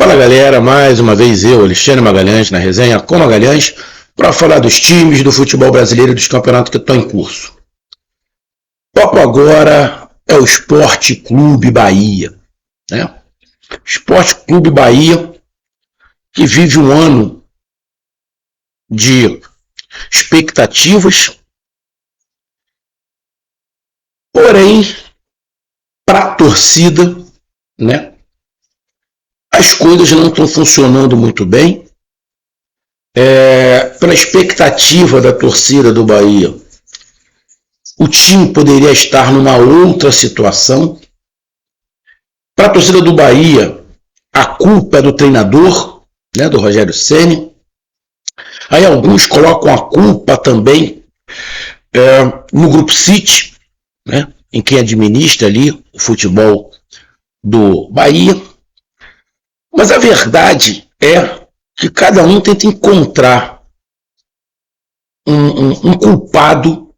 Fala galera, mais uma vez eu, Alexandre Magalhães, na resenha com Magalhães, para falar dos times do futebol brasileiro e dos campeonatos que estão em curso. O papo agora é o Sport Clube Bahia, né? Sport Clube Bahia, que vive um ano de expectativas, porém, para a torcida, né? As coisas não estão funcionando muito bem. Pela expectativa da torcida do Bahia, o time poderia estar numa outra situação. Para a torcida do Bahia, a culpa é do treinador, né, do Rogério Ceni. Aí alguns colocam a culpa também no Grupo City, né, em quem administra ali o futebol do Bahia. Mas a verdade é que cada um tenta encontrar um culpado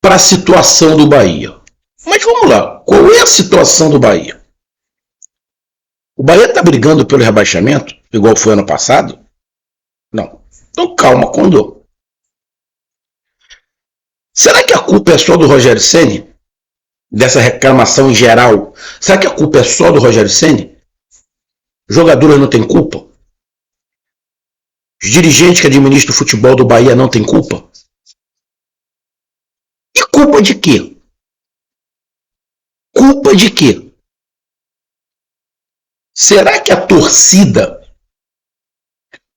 para a situação do Bahia. Mas vamos lá, qual é a situação do Bahia? O Bahia está brigando pelo rebaixamento, igual foi ano passado? Não. Então calma, Condor. Será que a culpa é só do Rogério Ceni? Dessa reclamação em geral? Será que a culpa é só do Rogério Ceni? Os jogadores não têm culpa? Os dirigentes que administram o futebol do Bahia não têm culpa? E culpa de quê? Culpa de quê? Será que a torcida,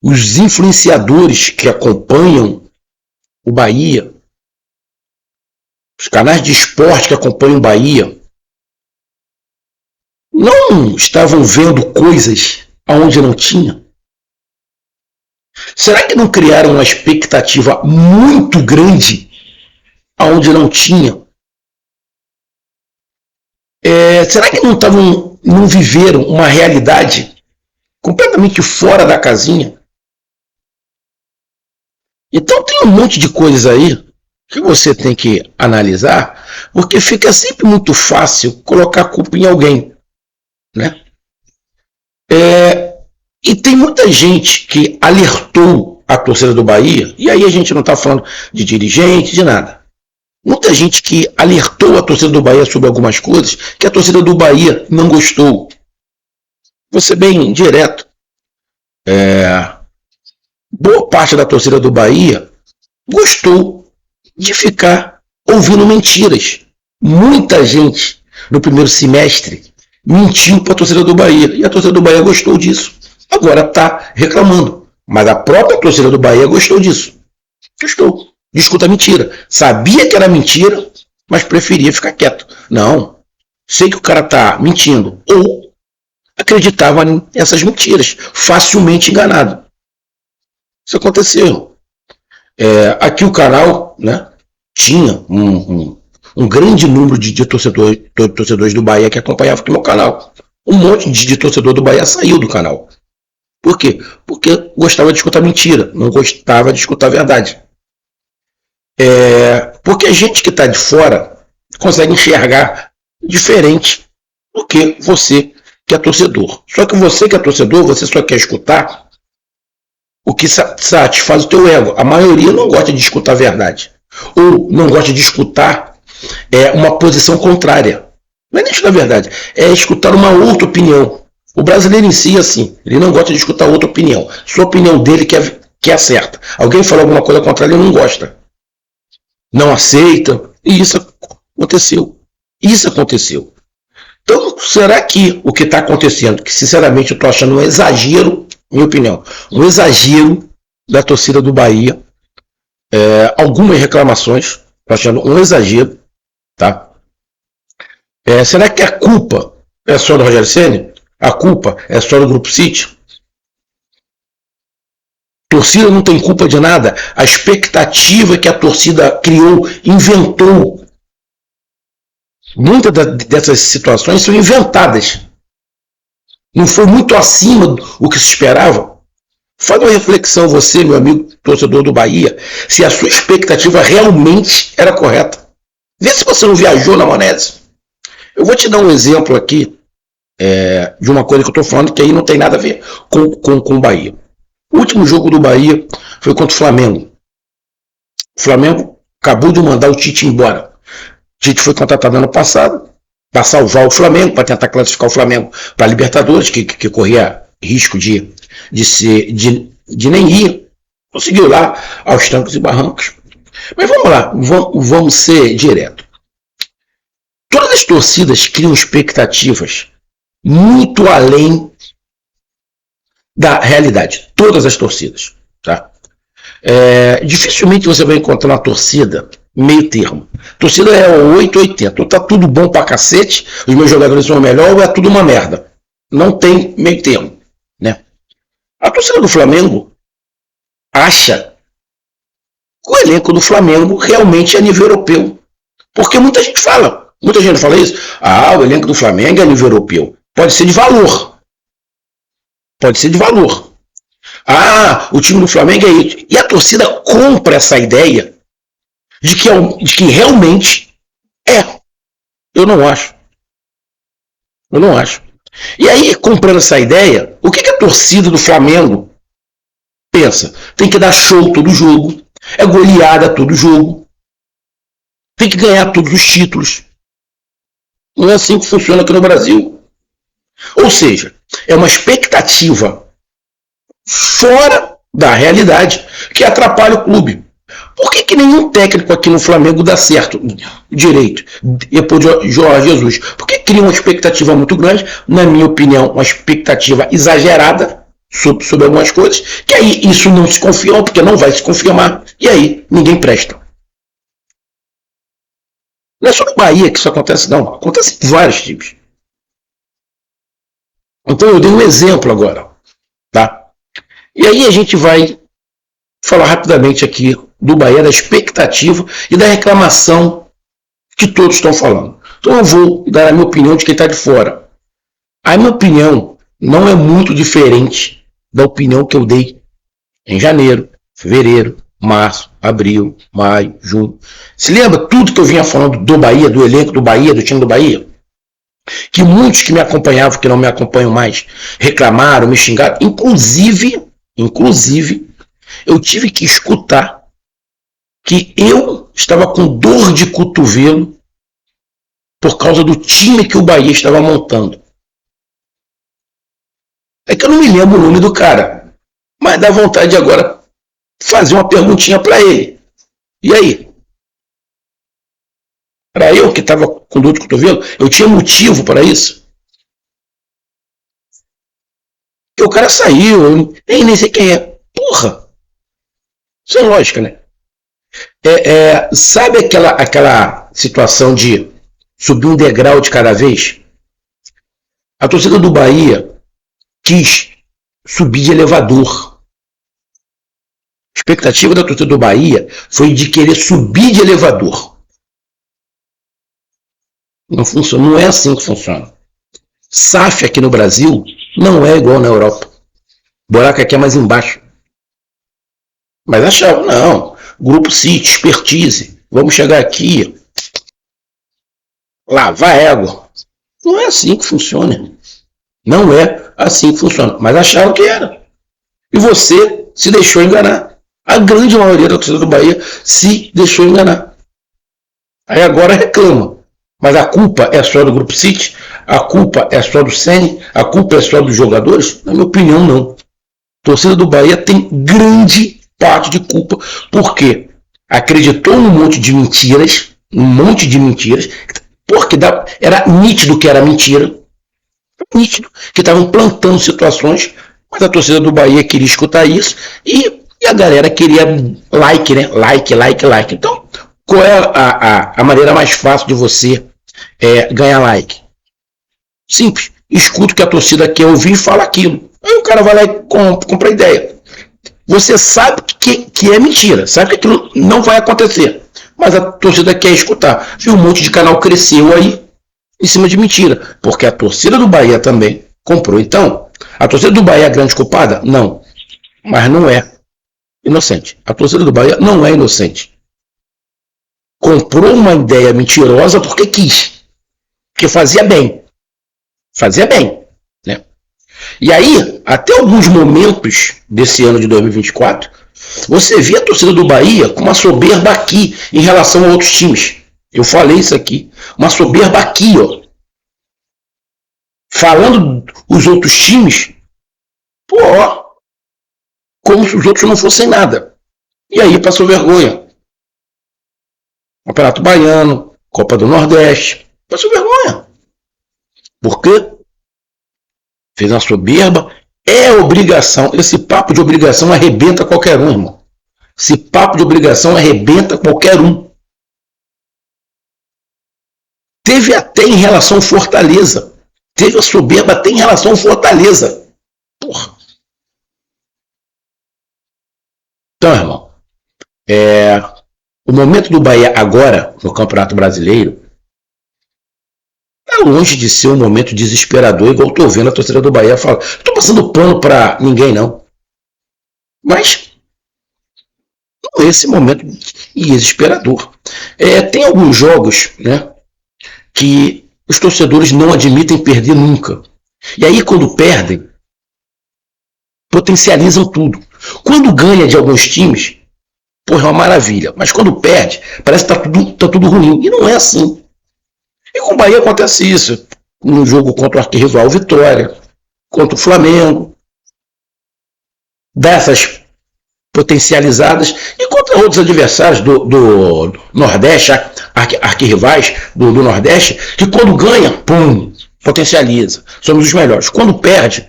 os influenciadores que acompanham o Bahia, os canais de esporte que acompanham o Bahia, não estavam vendo coisas aonde não tinha? Será que não criaram uma expectativa muito grande aonde não tinha? Será que não viveram uma realidade completamente fora da casinha? Então tem um monte de coisas aí que você tem que analisar, porque fica sempre muito fácil colocar a culpa em alguém, né? E tem muita gente que alertou a torcida do Bahia, e aí a gente não está falando de dirigente, de nada. Muita gente que alertou a torcida do Bahia sobre algumas coisas que a torcida do Bahia não gostou. Vou ser bem direto. Boa parte da torcida do Bahia gostou de ficar ouvindo mentiras. Muita gente no primeiro semestre mentiu para a torcida do Bahia, e a torcida do Bahia gostou disso. Agora está reclamando, mas a própria torcida do Bahia gostou disso. Gostou de escutar mentira. Sabia que era mentira, mas preferia ficar quieto. Não, sei que o cara está mentindo, ou acreditava nessas mentiras, facilmente enganado. Isso aconteceu. Aqui o canal, né, tinha um grande número de torcedores do Bahia que acompanhavam aqui no canal. Um monte de torcedor do Bahia saiu do canal. Por quê? Porque gostava de escutar mentira, não gostava de escutar a verdade. Porque a gente que está de fora consegue enxergar diferente do que você que é torcedor. Só que você que é torcedor, você só quer escutar o que satisfaz o teu ego. A maioria não gosta de escutar a verdade. Ou não gosta de escutar uma posição contrária. Não é nem escutar a verdade, é escutar uma outra opinião. O brasileiro em si é assim, ele não gosta de escutar outra opinião. Sua opinião dele que é certa. Alguém fala alguma coisa contrária, ele não gosta. Não aceita. E isso aconteceu. Isso aconteceu. Então, será que o que está acontecendo, que sinceramente eu estou achando um exagero, minha opinião, um exagero da torcida do Bahia, algumas reclamações, estou achando um exagero, tá? Será que a culpa é só do Rogério Ceni? A culpa é só do Grupo City? A torcida não tem culpa de nada. A expectativa que a torcida criou, inventou. Muitas dessas situações são inventadas. Não foi muito acima do que se esperava. Faz uma reflexão você, meu amigo torcedor do Bahia, se a sua expectativa realmente era correta. Vê se você não viajou na maionese. Eu vou te dar um exemplo aqui de uma coisa que eu estou falando que aí não tem nada a ver com o Bahia. O último jogo do Bahia foi contra o Flamengo. O Flamengo acabou de mandar o Tite embora. O Tite foi contratado ano passado para salvar o Flamengo, para tentar classificar o Flamengo para a Libertadores, que corria risco de nem ir. Conseguiu lá aos trancos e barrancos. Mas vamos lá, vamos ser direto. Todas as torcidas criam expectativas muito além da realidade. Todas as torcidas. Tá? Dificilmente você vai encontrar uma torcida meio termo. A torcida é 880. Ou tá tudo bom pra cacete, os meus jogadores são melhor, ou é tudo uma merda. Não tem meio termo. Né? A torcida do Flamengo acha que o elenco do Flamengo realmente é a nível europeu. Porque muita gente fala isso. O elenco do Flamengo é a nível europeu. Pode ser de valor. O time do Flamengo é isso. E a torcida compra essa ideia de que realmente é. Eu não acho. E aí, comprando essa ideia, o que a torcida do Flamengo pensa? Tem que dar show todo jogo, é goleada todo jogo, tem que ganhar todos os títulos. Não é assim que funciona aqui no Brasil. Ou seja, é uma expectativa fora da realidade que atrapalha o clube. Por que nenhum técnico aqui no Flamengo dá certo direito depois de Jorge Jesus? Porque cria uma expectativa muito grande, na minha opinião, uma expectativa exagerada sobre algumas coisas, que aí isso não se confirma, porque não vai se confirmar, e aí ninguém presta. Não é só no Bahia que isso acontece, não. Acontece em vários times. Então eu dei um exemplo agora. Tá? E aí a gente vai falar rapidamente aqui do Bahia, da expectativa e da reclamação que todos estão falando. Então eu vou dar a minha opinião de quem está de fora. A minha opinião não é muito diferente da opinião que eu dei em janeiro, fevereiro, março, abril, maio, junho. Se lembra tudo que eu vinha falando do Bahia, do elenco do Bahia, do time do Bahia? Que muitos que me acompanhavam, que não me acompanham mais, reclamaram, me xingaram. Inclusive, eu tive que escutar que eu estava com dor de cotovelo por causa do time que o Bahia estava montando. É que eu não me lembro o nome do cara, mas dá vontade agora fazer uma perguntinha para ele. E aí? Era eu que estava com dor de cotovelo? Eu tinha motivo para isso? Porque o cara saiu, eu nem sei quem é. Porra! Isso é lógica, né? Sabe aquela situação de subir um degrau de cada vez? A torcida do Bahia quis subir de elevador. A expectativa da torcida do Bahia foi de querer subir de elevador. Não funciona, não é assim que funciona. SAF aqui no Brasil não é igual na Europa. O buraco aqui é mais embaixo. Mas achavam, não. Grupo City, expertise. Vamos chegar aqui. Lavar égua. Não é assim que funciona. Não é assim que funciona. Mas achavam que era. E você se deixou enganar. A grande maioria da torcida do Bahia se deixou enganar. Aí agora reclama. Mas a culpa é só do Grupo City? A culpa é só do Ceni? A culpa é só dos jogadores? Na minha opinião, não. A torcida do Bahia tem grande parte de culpa, porque acreditou num monte de mentiras, porque era nítido que era mentira, nítido que estavam plantando situações, mas a torcida do Bahia queria escutar isso e a galera queria like, né? Like. Então, qual é a maneira mais fácil de você ganhar like? Simples. Escuta o que a torcida quer ouvir e fala aquilo. Aí o cara vai lá e compra a ideia. Você sabe que é mentira, sabe que aquilo não vai acontecer, mas a torcida quer escutar. E um monte de canal cresceu aí em cima de mentira, porque a torcida do Bahia também comprou. Então, a torcida do Bahia é a grande culpada? Não, mas não é inocente. A torcida do Bahia não é inocente. Comprou uma ideia mentirosa porque quis, porque fazia bem. Fazia bem, né? E aí, até alguns momentos desse ano de 2024, você via a torcida do Bahia com uma soberba aqui em relação a outros times. Eu falei isso aqui. Uma soberba aqui, ó. Falando os outros times, pô, como se os outros não fossem nada. E aí passou vergonha. Campeonato Baiano, Copa do Nordeste. Passou vergonha. Por quê? Fez uma soberba. É obrigação. Esse papo de obrigação arrebenta qualquer um, irmão. Esse papo de obrigação arrebenta qualquer um. Teve até em relação ao Fortaleza. Teve a soberba até em relação ao Fortaleza. Porra. Então, irmão, o momento do Bahia agora, no Campeonato Brasileiro, tá longe de ser um momento desesperador, igual eu tô vendo a torcida do Bahia falar. Não tô passando pano pra ninguém, não. Mas não é esse momento desesperador. Tem alguns jogos, né, que os torcedores não admitem perder nunca. E aí, quando perdem, potencializam tudo. Quando ganha de alguns times, porra, é uma maravilha. Mas quando perde, parece que tá tudo ruim. E não é assim. E com o Bahia acontece isso. No jogo contra o arquirrival Vitória, contra o Flamengo, dessas potencializadas, e contra outros adversários do Nordeste, arquirrivais do Nordeste, que quando ganha, pum, potencializa. Somos os melhores. Quando perde,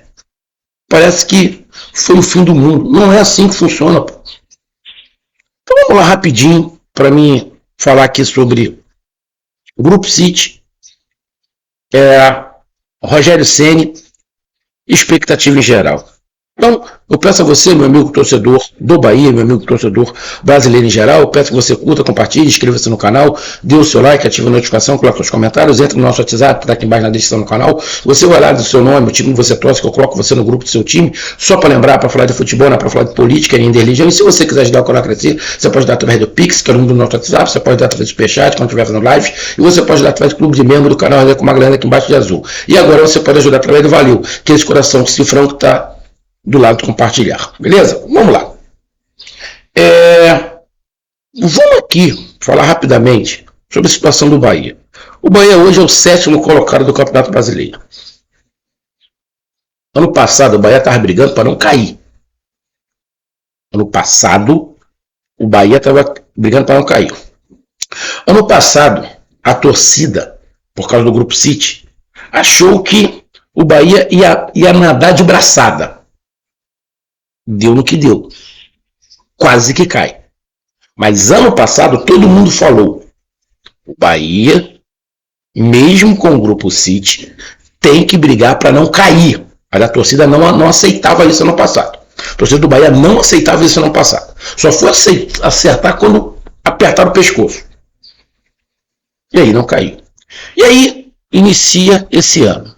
parece que foi o fim do mundo. Não é assim que funciona, pô. Então vamos lá rapidinho para mim falar aqui sobre o Grupo City, Rogério Ceni, expectativa em geral. Então, eu peço a você, meu amigo torcedor do Bahia, meu amigo torcedor brasileiro em geral, eu peço que você curta, compartilhe, inscreva-se no canal, dê o seu like, ative a notificação, coloque os comentários, entre no nosso WhatsApp, está aqui embaixo na descrição do canal. Você vai lá do seu nome, o time que você torce, que eu coloco você no grupo do seu time, só para lembrar, para falar de futebol, para falar de política e de religião. E se você quiser ajudar o canal a crescer, você pode dar através do Pix, que é o número do nosso WhatsApp, você pode dar através do Superchat, quando estiver fazendo live, e você pode dar através do clube de membro do canal, com uma grana aqui embaixo de azul. E agora você pode ajudar através do Valeu, que é esse coração cifrão que está do lado de compartilhar. Beleza? Vamos lá. Vamos aqui falar rapidamente sobre a situação do Bahia. O Bahia hoje é o 7º colocado do Campeonato Brasileiro. Ano passado o Bahia estava brigando para não cair. Ano passado o Bahia estava brigando para não cair. Ano passado a torcida, por causa do Grupo City, achou que o Bahia ia nadar de braçada. Deu no que deu. Quase que cai. Mas ano passado todo mundo falou: o Bahia, mesmo com o Grupo City, tem que brigar para não cair. Mas a torcida não aceitava isso ano passado. A torcida do Bahia não aceitava isso ano passado. Só foi acertar quando apertaram o pescoço. E aí não caiu. E aí inicia esse ano,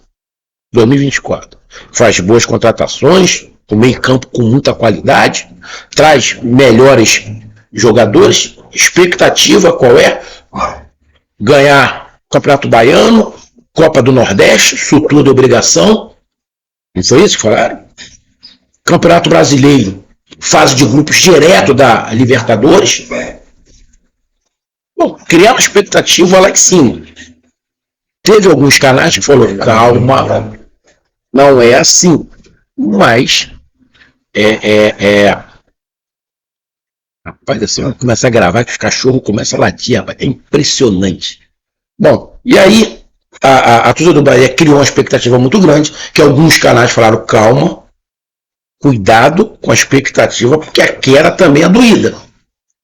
2024. Faz boas contratações, o meio-campo com muita qualidade, traz melhores jogadores. Expectativa qual é? Ganhar Campeonato Baiano, Copa do Nordeste, isso tudo é obrigação. Não foi isso que falaram? Campeonato Brasileiro, fase de grupos direto da Libertadores. Bom, criar uma expectativa lá em cima. Teve alguns canais que falaram: calma, não é assim. Mas rapaz, assim, começa a gravar que os cachorros começam a latir, rapaz. É impressionante. Bom, e aí a torcida do Bahia criou uma expectativa muito grande, que alguns canais falaram: calma, cuidado com a expectativa, porque a queda também é doída.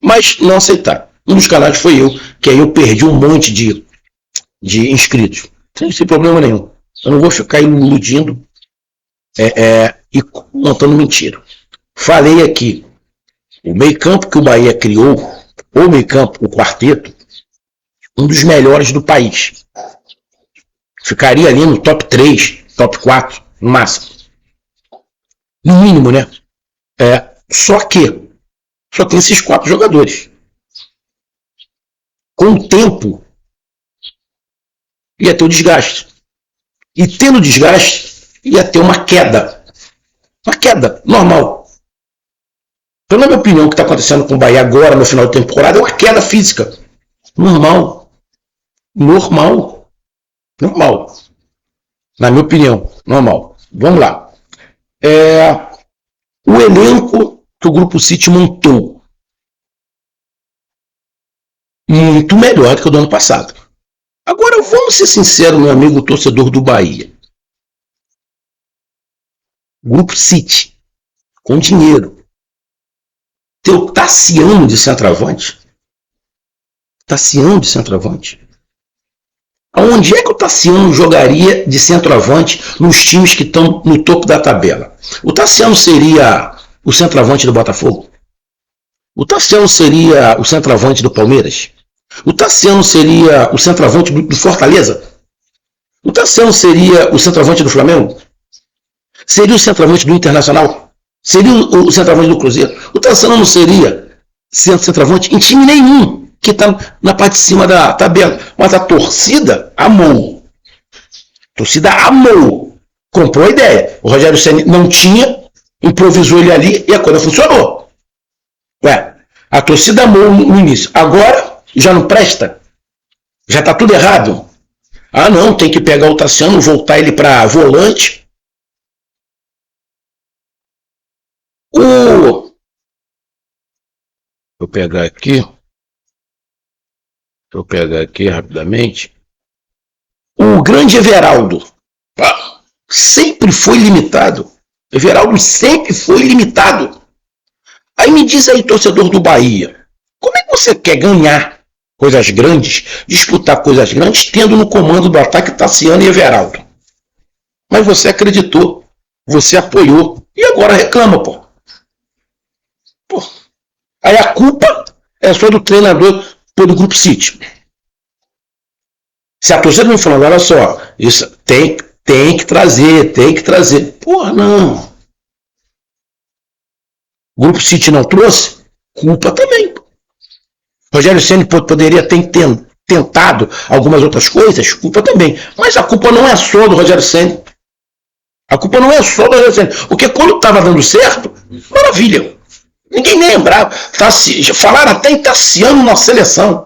Mas não aceitaram. Um dos canais foi eu, que aí eu perdi um monte de inscritos. Sem problema nenhum. Eu não vou ficar iludindo e contando mentira. Falei aqui, o meio-campo que o Bahia criou, o meio-campo, o quarteto, um dos melhores do país. Ficaria ali no top 3, top 4, no máximo. No mínimo, né? Só que só tem esses 4 jogadores. Com o tempo, ia ter o desgaste. E tendo desgaste, ia ter uma queda. Uma queda normal. Então, na minha opinião, o que está acontecendo com o Bahia agora, no final de temporada, é uma queda física. Normal. Normal. Normal. Na minha opinião, normal. Vamos lá. O elenco que o Grupo City montou, muito melhor do que o do ano passado. Agora, vamos ser sinceros, meu amigo torcedor do Bahia. Grupo City, com dinheiro. Teu Tassiano de centroavante. Tassiano de centroavante. Aonde é que o Tassiano jogaria de centroavante nos times que estão no topo da tabela? O Tassiano seria o centroavante do Botafogo? O Tassiano seria o centroavante do Palmeiras? O Tassiano seria o centroavante do Fortaleza? O Tassiano seria o centroavante do Flamengo? Seria o centroavante do Internacional? Seria o centroavante do Cruzeiro? O Tassiano não seria centroavante em time nenhum que está na parte de cima da tabela. Mas a torcida amou. A torcida amou. Comprou a ideia. O Rogério Ceni não tinha, improvisou ele ali e a coisa funcionou. A torcida amou no início. Agora já não presta. Já está tudo errado. Ah, não, tem que pegar o Tassiano, voltar ele para volante. Deixa eu pegar aqui. Deixa eu pegar aqui rapidamente. O grande Everaldo sempre foi limitado. Everaldo sempre foi limitado. Aí me diz aí, torcedor do Bahia, como é que você quer ganhar coisas grandes, disputar coisas grandes, tendo no comando do ataque Tassiano e Everaldo? Mas você acreditou, você apoiou, e agora reclama, pô. Aí a culpa é só do treinador do Grupo City. Se a torcida me falando, olha só, isso tem que trazer. Porra, não. O Grupo City não trouxe? Culpa também. Rogério Ceni poderia ter tentado algumas outras coisas? Culpa também. Mas a culpa não é só do Rogério Ceni. A culpa não é só do Rogério Ceni. Porque quando estava dando certo, maravilha. Ninguém nem lembrava. Falaram até em Tassiano na seleção.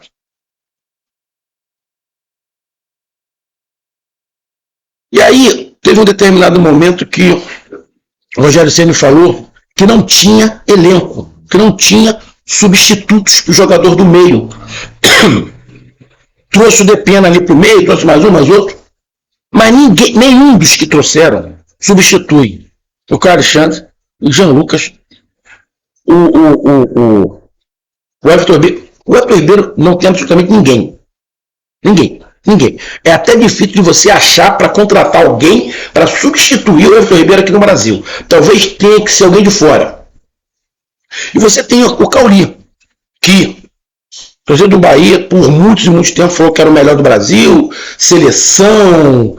E aí, teve um determinado momento que o Rogério Ceni falou que não tinha elenco, que não tinha substitutos para o jogador do meio. Trouxe o Depena ali para o meio, trouxe mais um, mais outro. Mas nenhum dos que trouxeram substitui o Carlos Alexandre, o Jean Lucas, o Everton Ribeiro. O Everton Ribeiro não tem absolutamente ninguém. Ninguém. É até difícil de você achar para contratar alguém para substituir o Everton Ribeiro aqui no Brasil. Talvez tenha que ser alguém de fora. E você tem o Cauli, que o torcedor do Bahia, por muitos e muitos tempos, falou que era o melhor do Brasil, seleção,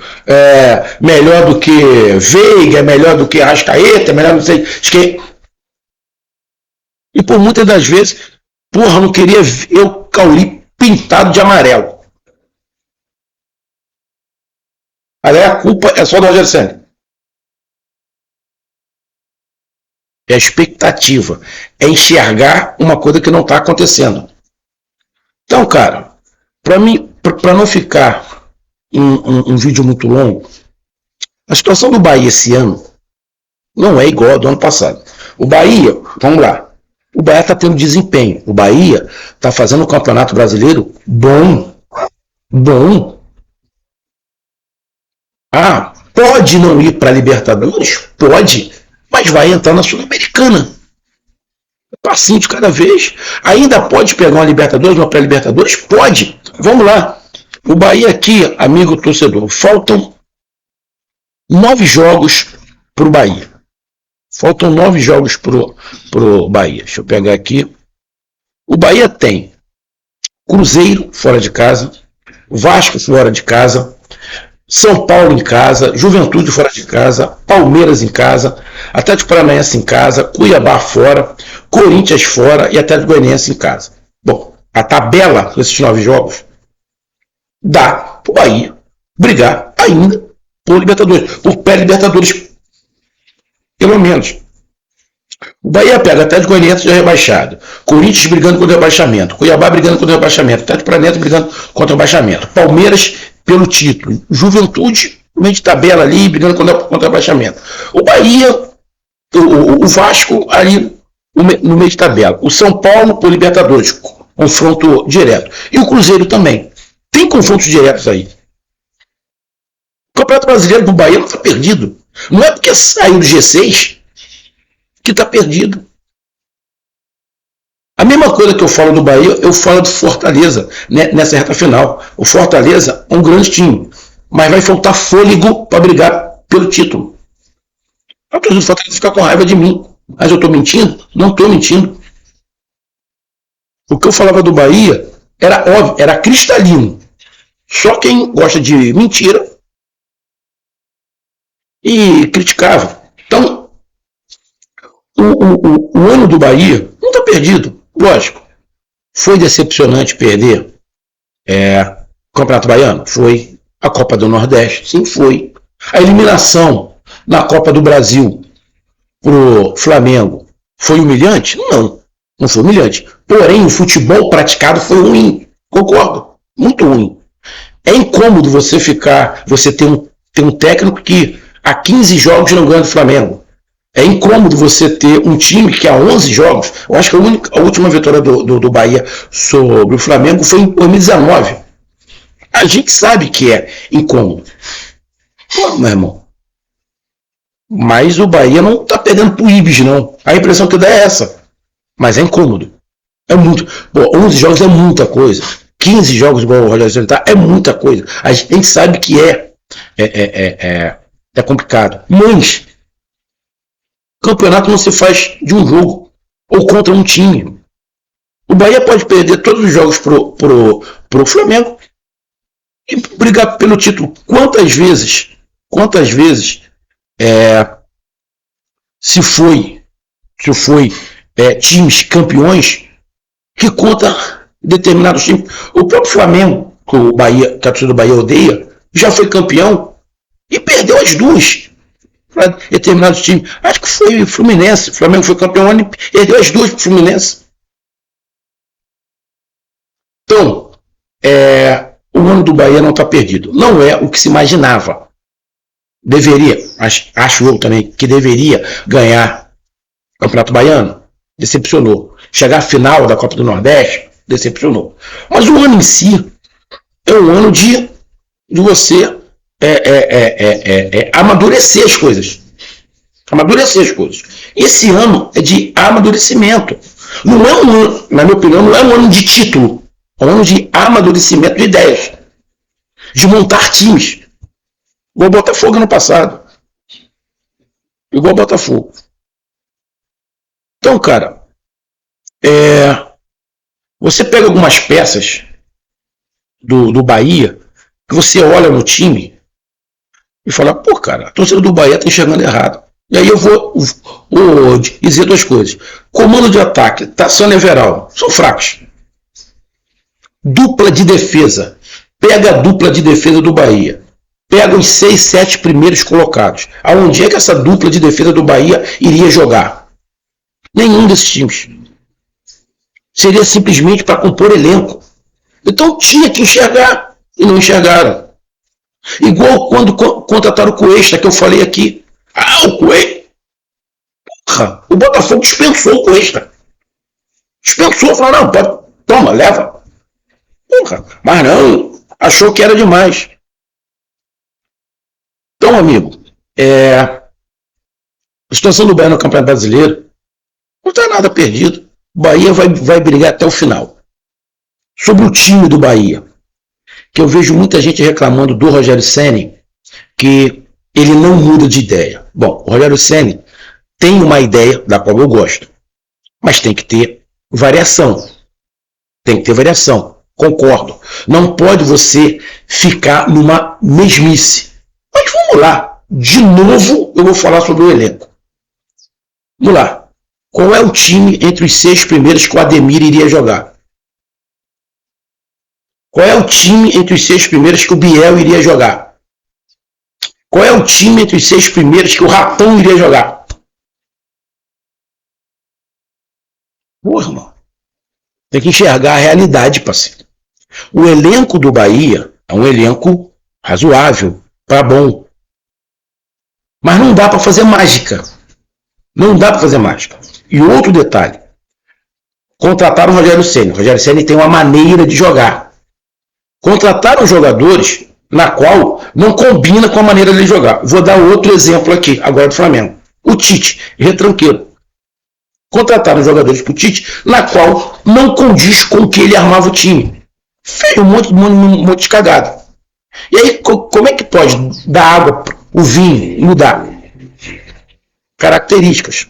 melhor do que Veiga, melhor do que Arrascaeta, melhor do que... E por muitas das vezes, não queria ver o Cauli pintado de amarelo. Aí a culpa é só do Rogério Ceni. É a expectativa. É enxergar uma coisa que não está acontecendo. Então, cara, para não ficar um vídeo muito longo, a situação do Bahia esse ano não é igual ao do ano passado. O Bahia, vamos lá, o Bahia está tendo desempenho. O Bahia está fazendo um campeonato brasileiro bom. Pode não ir para a Libertadores? Pode, mas vai entrar na Sul-Americana. Passinho de cada vez. Ainda pode pegar uma Libertadores, uma pré-Libertadores? Pode. Vamos lá. O Bahia aqui, amigo torcedor, faltam 9 jogos para o Bahia. Faltam 9 jogos para o Bahia. Deixa eu pegar aqui. O Bahia tem Cruzeiro fora de casa, Vasco fora de casa, São Paulo em casa, Juventude fora de casa, Palmeiras em casa, Atlético Paranaense em casa, Cuiabá fora, Corinthians fora e Atlético Goianiense em casa. Bom, a tabela desses 9 jogos dá para o Bahia brigar ainda por Libertadores, por pré-Libertadores, pelo menos. O Bahia pega Atlético Goianiense já rebaixado, Corinthians brigando contra o rebaixamento, Cuiabá brigando contra o rebaixamento, Atlético Paranaense brigando contra o rebaixamento, Palmeiras pelo título, Juventude no meio de tabela ali brigando contra o rebaixamento. O Bahia, o Vasco ali no meio de tabela, o São Paulo por Libertadores, confronto direto, e o Cruzeiro também. Tem confrontos diretos aí. O Campeonato Brasileiro do Bahia não está perdido. Não é porque saiu do G6 que está perdido. A mesma coisa que eu falo do Bahia, eu falo do Fortaleza, né, nessa reta final. O Fortaleza é um grande time, mas vai faltar fôlego para brigar pelo título. A torcida do Fortaleza fica com raiva de mim. Mas eu estou mentindo? Não estou mentindo. O que eu falava do Bahia era óbvio, era cristalino. Só quem gosta de mentira e criticava. Então, o ano do Bahia não está perdido. Lógico, foi decepcionante perder o Campeonato Baiano? Foi. A Copa do Nordeste? Sim, foi. A eliminação na Copa do Brasil pro Flamengo foi humilhante? Não, não foi humilhante. Porém, o futebol praticado foi ruim. Concordo, muito ruim. É incômodo você ter um técnico que há 15 jogos não ganha do Flamengo. É incômodo você ter um time que há 11 jogos, eu acho que a última vitória do Bahia sobre o Flamengo foi em 2019. A gente sabe que é incômodo. Pô, meu irmão. Mas o Bahia não tá perdendo pro Ibis, não. A impressão que dá é essa. Mas é incômodo. É muito. Pô, 11 jogos é muita coisa. 15 jogos, igual o Rogério Ceni tá, é muita coisa. A gente sabe que é complicado. Mas campeonato não se faz de um jogo ou contra um time. O Bahia pode perder todos os jogos pro Flamengo e brigar pelo título. Quantas vezes se foi times campeões que conta determinados times. O próprio Flamengo, que a torcida do Bahia odeia, já foi campeão e perdeu as duas para determinados times. Acho que foi o Fluminense. O Flamengo foi campeão e perdeu as duas para o Fluminense. Então, o ano do Bahia não está perdido. Não é o que se imaginava. Deveria, acho eu também, que deveria ganhar o Campeonato Baiano. Decepcionou. Chegar à final da Copa do Nordeste, decepcionou. Mas o ano em si é um ano de você amadurecer as coisas. Amadurecer as coisas. Esse ano é de amadurecimento. Não é um ano, na minha opinião, não é um ano de título. É um ano de amadurecimento de ideias. De montar times. Igual o Botafogo no passado. Igual o Botafogo. Então, cara, você pega algumas peças do Bahia, que você olha no time e fala, pô, cara, a torcida do Bahia tá enxergando errado. E aí eu vou dizer duas coisas. Comando de ataque, Tassiano e Everaldo, são fracos. Dupla de defesa. Pega a dupla de defesa do Bahia. Pega os 6, 7 primeiros colocados. Aonde é que essa dupla de defesa do Bahia iria jogar? Nenhum desses times. Seria simplesmente para compor elenco. Então tinha que enxergar. E não enxergaram. Igual quando contrataram o Cuesta, que eu falei aqui. O Cuesta. Porra, o Botafogo dispensou o Cuesta. Dispensou, falou, não, pode, toma, leva. Porra, mas não, achou que era demais. Então, amigo, a situação do Bahia no Campeonato Brasileiro não está nada perdido. O Bahia vai brigar até o final. Sobre o time do Bahia, que eu vejo muita gente reclamando do Rogério Ceni, que ele não muda de ideia. Bom, o Rogério Ceni tem uma ideia da qual eu gosto, mas tem que ter variação. Tem que ter variação, concordo. Não pode você ficar numa mesmice. Mas vamos lá, de novo eu vou falar sobre o elenco. Vamos lá. Qual é o time entre os 6 primeiros que o Ademir iria jogar? Qual é o time entre os 6 primeiros que o Biel iria jogar? Qual é o time entre os 6 primeiros que o Ratão iria jogar? Porra, irmão. Tem que enxergar a realidade, parceiro. O elenco do Bahia é um elenco razoável, para bom. Mas não dá para fazer mágica. Não dá para fazer mágica. E outro detalhe. Contrataram o Rogério Ceni. O Rogério Ceni tem uma maneira de jogar. Contrataram jogadores na qual não combina com a maneira de jogar. Vou dar outro exemplo aqui, agora do Flamengo. O Tite, retranqueiro. Contrataram jogadores para o Tite, na qual não condiz com o que ele armava o time. Fez um monte de cagada. E aí, como é que pode dar água, o vinho, mudar? Características.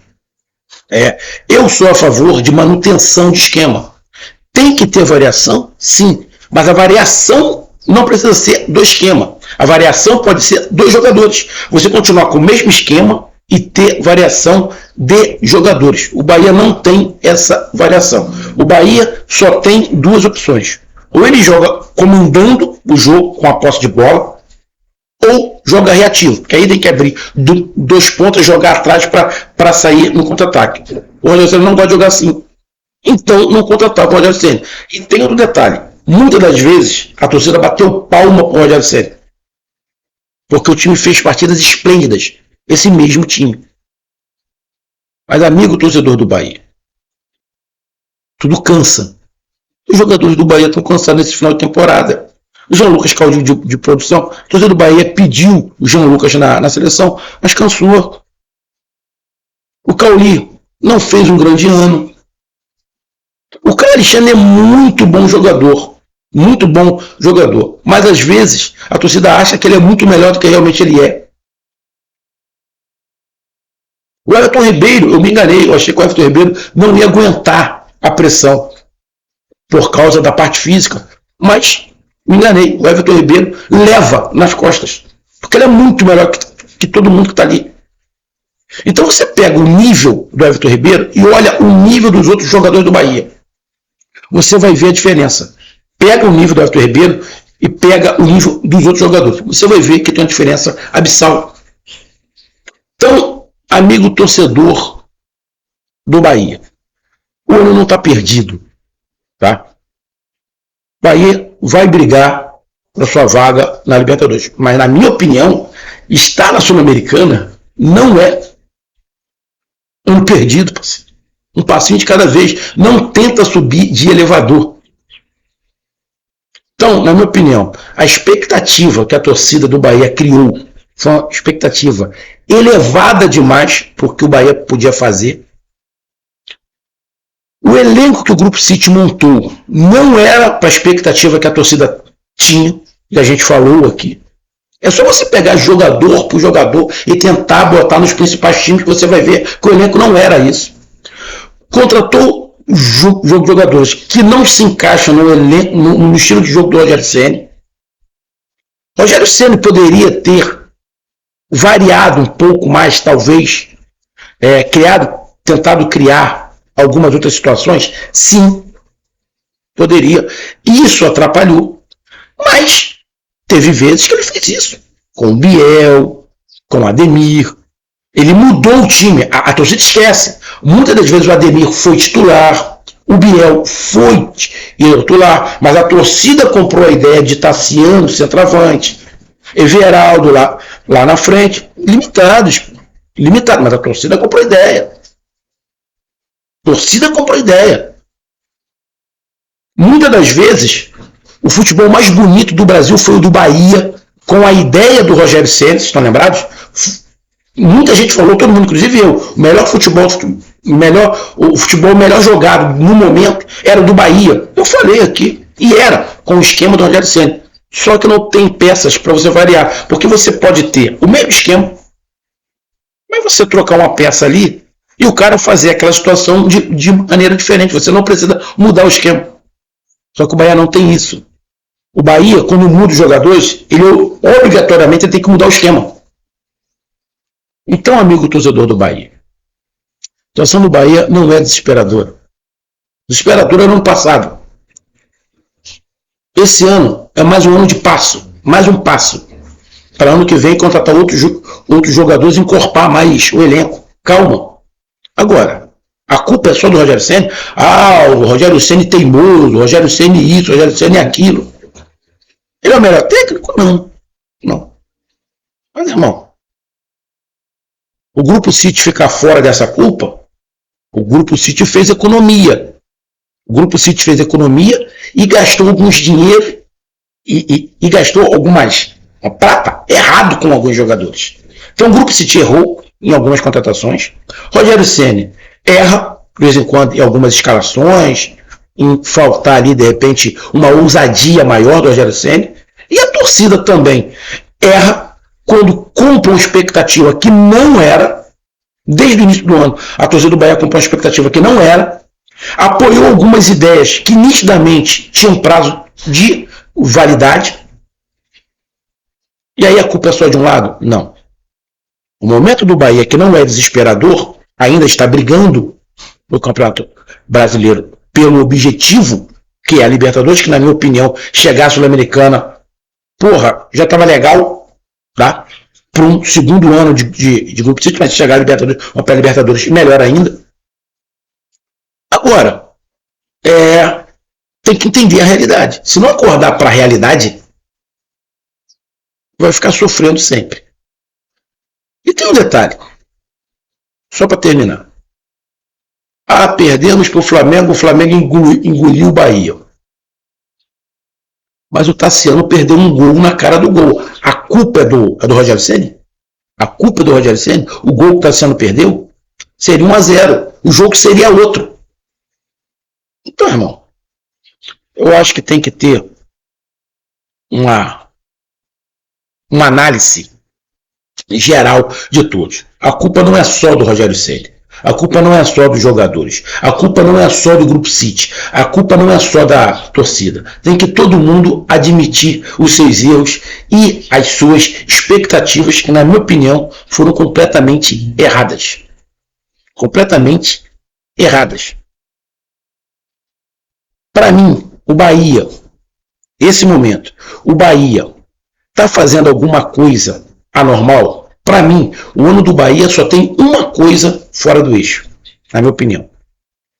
Eu sou a favor de manutenção de esquema. Tem que ter variação? Sim. Mas a variação não precisa ser do esquema. A variação pode ser dos jogadores. Você continuar com o mesmo esquema e ter variação de jogadores. O Bahia não tem essa variação. O Bahia só tem 2 opções. Ou ele joga comandando o jogo com a posse de bola, ou joga reativo, porque aí tem que abrir 2 pontos e jogar atrás para sair no contra-ataque. O Rogério Ceni não pode jogar assim. Então, no contra-ataque, o Rogério Ceni. E tem outro detalhe. Muitas das vezes, a torcida bateu palma para o Rogério Ceni. Porque o time fez partidas esplêndidas. Esse mesmo time. Mas, amigo torcedor do Bahia, tudo cansa. Os jogadores do Bahia estão cansados nesse final de temporada. O Jean Lucas caiu de produção. A torcida do Bahia pediu o Jean Lucas na seleção, mas cansou. O Cauli não fez um grande ano. O Caio Alexandre é muito bom jogador. Muito bom jogador. Mas às vezes a torcida acha que ele é muito melhor do que realmente ele é. O Everton Ribeiro, eu me enganei. Eu achei que o Everton Ribeiro não ia aguentar a pressão por causa da parte física. Mas me enganei. O Everton Ribeiro leva nas costas. Porque ele é muito melhor que todo mundo que está ali. Então você pega o nível do Everton Ribeiro e olha o nível dos outros jogadores do Bahia. Você vai ver a diferença. Pega o nível do Everton Ribeiro e pega o nível dos outros jogadores. Você vai ver que tem uma diferença abissal. Então, amigo torcedor do Bahia, o ano não está perdido. Tá? O Bahia vai brigar para sua vaga na Libertadores. Mas, na minha opinião, estar na Sul-Americana não é ano perdido. Um passinho de cada vez. Não tenta subir de elevador. Então, na minha opinião, a expectativa que a torcida do Bahia criou foi uma expectativa elevada demais porque o Bahia podia fazer. O elenco que o Grupo City montou não era para a expectativa que a torcida tinha, que a gente falou aqui. É só você pegar jogador por jogador e tentar botar nos principais times que você vai ver que o elenco não era isso. Contratou jogadores que não se encaixam no estilo de jogo do Rogério Ceni. Rogério Ceni poderia ter variado um pouco mais, talvez, tentado criar algumas outras situações? Sim, poderia. Isso atrapalhou, mas teve vezes que ele fez isso. Com o Biel, com o Ademir. Ele mudou o time. A torcida esquece. Muitas das vezes o Ademir foi titular, o Biel foi titular, mas a torcida comprou a ideia de Tassiano, centroavante, Everaldo lá na frente, limitados, mas a torcida comprou a ideia. Muitas das vezes, o futebol mais bonito do Brasil foi o do Bahia, com a ideia do Rogério Ceni, vocês estão lembrados? Muita gente falou, todo mundo, inclusive eu, o futebol melhor jogado no momento era o do Bahia. Eu falei aqui, e era com o esquema do Rogério Ceni. Só que não tem peças para você variar, porque você pode ter o mesmo esquema, mas você trocar uma peça ali e o cara fazer aquela situação de maneira diferente. Você não precisa mudar o esquema. Só que o Bahia não tem isso. O Bahia, quando muda os jogadores, ele obrigatoriamente tem que mudar o esquema. Então, amigo torcedor do Bahia, a situação do Bahia não é desesperadora. Desesperadora era no passado. Esse ano é mais um ano de passo, mais um passo. para ano que vem contratar outros jogadores, encorpar mais o elenco. Calma. Agora, a culpa é só do Rogério Ceni? Ah, o Rogério Ceni teimoso, o Rogério Ceni isso, o Rogério Ceni aquilo. Ele é o melhor técnico? Não. Não. Mas, irmão, o Grupo City ficar fora dessa culpa, o Grupo City fez economia. O Grupo City fez economia e gastou alguns dinheiro e gastou algumas prata errado com alguns jogadores. Então o Grupo City errou em algumas contratações. Rogério Ceni erra, de vez em quando, em algumas escalações, em faltar ali, de repente, uma ousadia maior do Rogério Ceni. E a torcida também erra quando compra uma expectativa que não era. Desde o início do ano, a torcida do Bahia comprou uma expectativa que não era. Apoiou algumas ideias que nitidamente tinham prazo de validade. E aí a culpa é só de um lado? Não. O momento do Bahia, que não é desesperador, ainda está brigando no Campeonato Brasileiro pelo objetivo, que é a Libertadores, que na minha opinião, chegar à Sul-Americana, porra, já estava legal, tá? Para um segundo ano de Grupo City, mas chegar a Libertadores, ou para a Libertadores, melhor ainda. Agora, tem que entender a realidade. Se não acordar para a realidade, vai ficar sofrendo sempre. E tem um detalhe, só para terminar. Perdemos para o Flamengo engoliu o Bahia. Mas o Tassiano perdeu um gol na cara do gol. A culpa é do Rogério Ceni? A culpa é do Rogério Ceni? O gol que o Tassiano perdeu seria 1-0. O jogo seria outro. Então, irmão, eu acho que tem que ter uma análise geral de todos. A culpa não é só do Rogério Ceni. A culpa não é só dos jogadores. A culpa não é só do Grupo City. A culpa não é só da torcida. Tem que todo mundo admitir os seus erros e as suas expectativas, que, na minha opinião, foram completamente erradas. Completamente erradas. Para mim, o Bahia, esse momento, o Bahia está fazendo alguma coisa anormal? Para mim, o ano do Bahia só tem uma coisa fora do eixo, na minha opinião.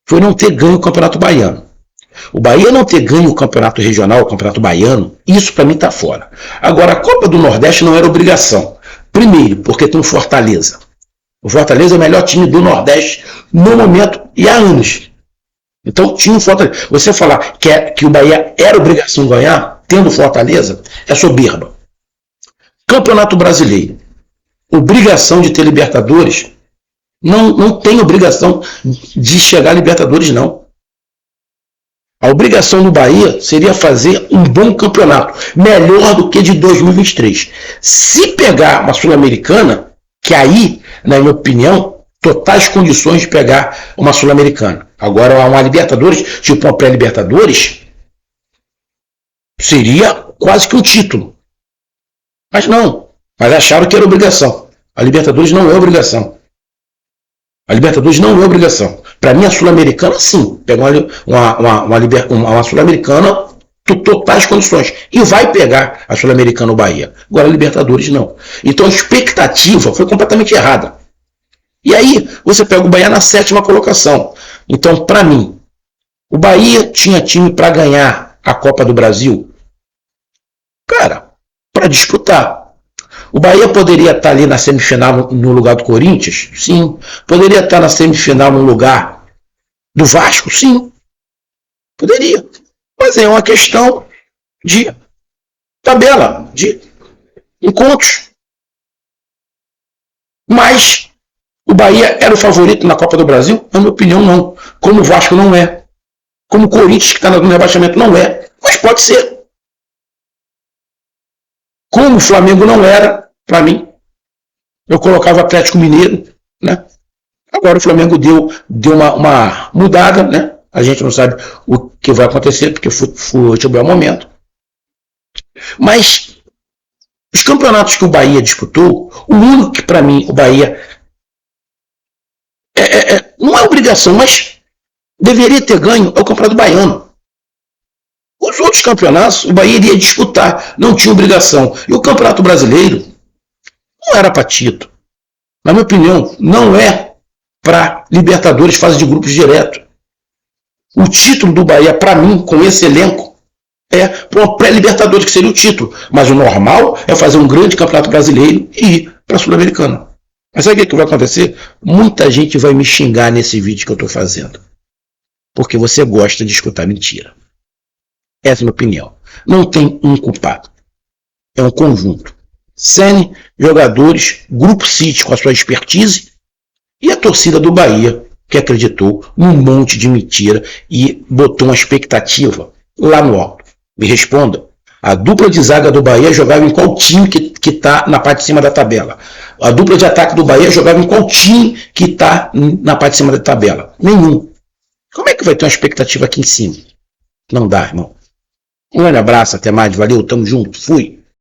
Foi não ter ganho o Campeonato Baiano. O Bahia não ter ganho o Campeonato Regional, o Campeonato Baiano, isso para mim está fora. Agora, a Copa do Nordeste não era obrigação. Primeiro, porque tem o Fortaleza. O Fortaleza é o melhor time do Nordeste no momento e há anos. Então, tinha o Fortaleza. Você falar que o Bahia era obrigação ganhar, tendo Fortaleza, é soberba. Campeonato Brasileiro. Obrigação de ter Libertadores, não tem obrigação de chegar a Libertadores, não. A obrigação do Bahia seria fazer um bom campeonato, melhor do que de 2023. Se pegar uma Sul-Americana, que aí, na minha opinião, totais condições de pegar uma Sul-Americana. Agora, uma Libertadores, tipo uma pré-Libertadores, seria quase que um título. Mas não. Mas acharam que era obrigação. A Libertadores não é obrigação. A Libertadores não é obrigação. Para mim, a Sul-Americana, sim. Pegar uma Sul-Americana com totais condições. E vai pegar a Sul-Americana no Bahia. Agora, a Libertadores, não. Então, a expectativa foi completamente errada. E aí, você pega o Bahia na 7ª colocação. Então, para mim, o Bahia tinha time para ganhar a Copa do Brasil? Cara, para disputar. O Bahia poderia estar ali na semifinal no lugar do Corinthians? Sim. Poderia estar na semifinal no lugar do Vasco? Sim. Poderia. Mas é uma questão de tabela, de encontros. Mas o Bahia era o favorito na Copa do Brasil? Na minha opinião, não. Como o Vasco não é. Como o Corinthians, que está no rebaixamento, não é. Mas pode ser. Como o Flamengo não era, para mim, eu colocava Atlético Mineiro, né? Agora o Flamengo deu uma mudada, né? A gente não sabe o que vai acontecer, porque futebol é o momento. Mas os campeonatos que o Bahia disputou, o único que para mim o Bahia não é obrigação, mas deveria ter ganho é o Campeonato Baiano. Os outros campeonatos, o Bahia iria disputar, não tinha obrigação. E o Campeonato Brasileiro não era para título. Na minha opinião, não é para Libertadores fase de grupos direto. O título do Bahia, para mim, com esse elenco, é para uma pré-Libertadores, que seria o título. Mas o normal é fazer um grande Campeonato Brasileiro e ir para a Sul-Americana. Mas sabe o que vai acontecer? Muita gente vai me xingar nesse vídeo que eu estou fazendo. Porque você gosta de escutar mentira. Essa é a minha opinião. Não tem um culpado. É um conjunto. Ceni, jogadores, Grupo City com a sua expertise e a torcida do Bahia, que acreditou num monte de mentira e botou uma expectativa lá no alto. Me responda. A dupla de zaga do Bahia jogava em qual time que está na parte de cima da tabela? A dupla de ataque do Bahia jogava em qual time que está na parte de cima da tabela? Nenhum. Como é que vai ter uma expectativa aqui em cima? Não dá, irmão. Um grande abraço, até mais, valeu, tamo junto, fui.